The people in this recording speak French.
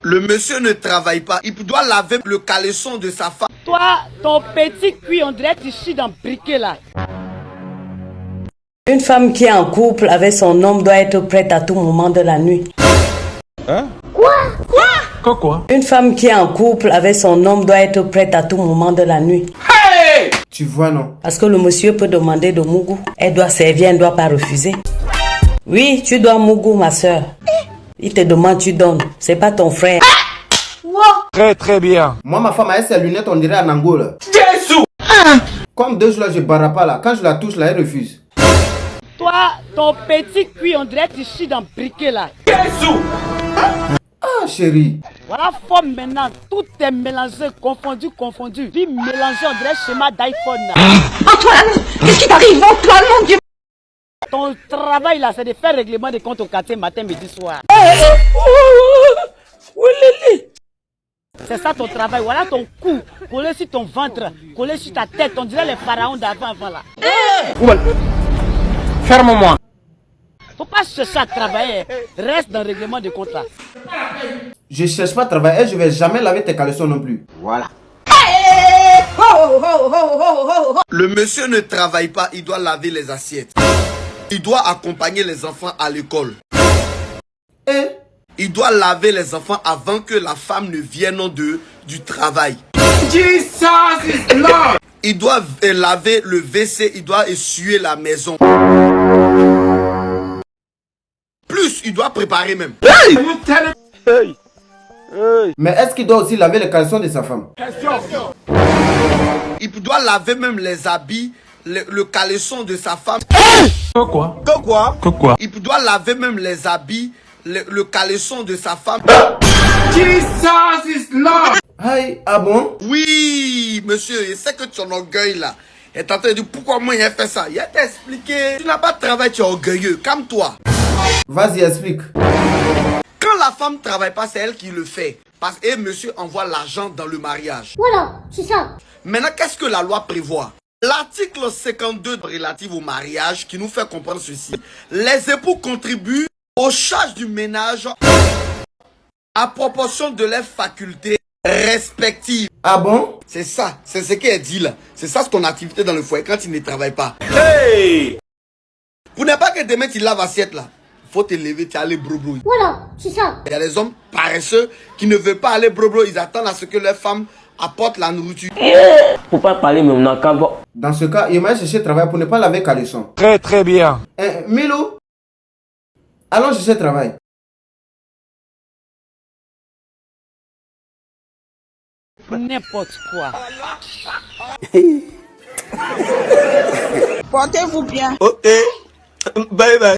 Le monsieur ne travaille pas. Il doit laver le caleçon de sa femme. Toi, ton petit cuit, on dirait que tu chies dans le briquet là. Une femme qui est en couple avec son homme doit être prête à tout moment de la nuit. Hein? Quoi? Une femme qui est en couple avec son homme doit être prête à tout moment de la nuit. Hey! Tu vois, non? Parce que le monsieur peut demander de Mougou. Elle doit servir, elle ne doit pas refuser. Oui, tu dois Mougou, ma soeur. Il te demande, tu donnes. C'est pas ton frère. Très bien. Moi, ma femme a ses lunettes, on dirait en Angola. Jésus! Comme 2 jours là, je barre pas là. Quand je la touche là, elle refuse. Toi, ton petit cuit, on dirait que tu chies dans le briquet là. Jésus! Ah, chérie. Voilà, faut maintenant, tout est mélangé, confondu. Puis mélangé, on dirait schéma d'iPhone là. Antoine, qu'est-ce qui t'arrive, Antoine, mon Dieu? Ton travail là, c'est de faire règlement de compte au quartier matin, midi, soir. C'est ça ton travail. Voilà ton cou collé sur ton ventre, collé sur ta tête. On dirait les pharaons d'avant là. Ferme-moi. Faut pas chercher à travailler. Reste dans le règlement de compte là. Je cherche pas à travailler et je vais jamais laver tes caleçons non plus. Voilà. Le monsieur ne travaille pas. Il doit laver les assiettes. Il doit accompagner les enfants à l'école. Et Il doit laver les enfants avant que la femme ne vienne du travail. Jesus is Lord. Il doit laver le WC. Il doit essuyer la maison. Plus, il doit préparer même. mais est-ce qu'il doit aussi laver les caleçons de sa femme? Il doit laver même les habits, le caleçon de sa femme. Quoi? Il doit laver même les habits, le caleçon de sa femme. Jesus is Lord. Aïe, ah bon? Oui, monsieur, je sais que ton orgueil là est en train de dire pourquoi moi il a fait ça. Il a t'expliqué. Tu n'as pas de travail, tu es orgueilleux. Calme-toi. Vas-y, explique. Quand la femme ne travaille pas, c'est elle qui le fait. Parce que monsieur envoie l'argent dans le mariage. Voilà, c'est ça. Maintenant, qu'est-ce que la loi prévoit? L'article 52 relatif au mariage qui nous fait comprendre ceci. Les époux contribuent aux charges du ménage à proportion de leurs facultés respectives. Ah bon? C'est ça, c'est ce qu'elle dit là. C'est ça son activité dans le foyer quand il ne travaille pas. Hey! Pour ne pas que demain tu laves assiette là, il faut te lever, tu aller brobro. Voilà, c'est ça. Il y a des hommes paresseux qui ne veulent pas aller brobro, ils attendent à ce que leur femme apporte la nourriture. Faut pas parler maintenant quand bon. Dans ce cas, il m'a cherché travail pour ne pas laver caleçon. Très bien. Milo, allons chercher travail. N'importe quoi. Portez-vous bien. Ok, bye bye.